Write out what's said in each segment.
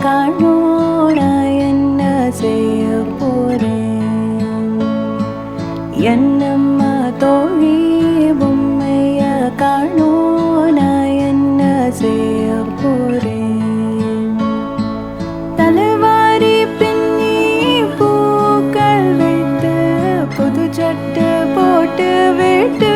காணோம் நான் என்ன செய்ய போறேன் என்னம்மா தோழி பொம்மைய காணோம் நான் என்ன செய்ய போறேன் தலைவாரி பின்னி பூக்கள் வைத்து புது சட்டை போட்டு விட்டு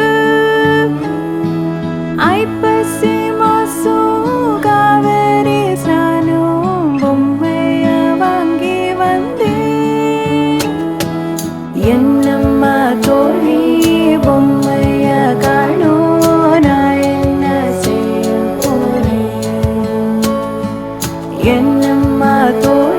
ஐப்பசி மாசம் காவேரி ஸ்நானம் பொம்மைய வாங்கி வந்தேன் என்னம்மா தோழி பொம்மைய காணோம் நான் என்ன செய்ய போறேன் என்னம்மா தோழி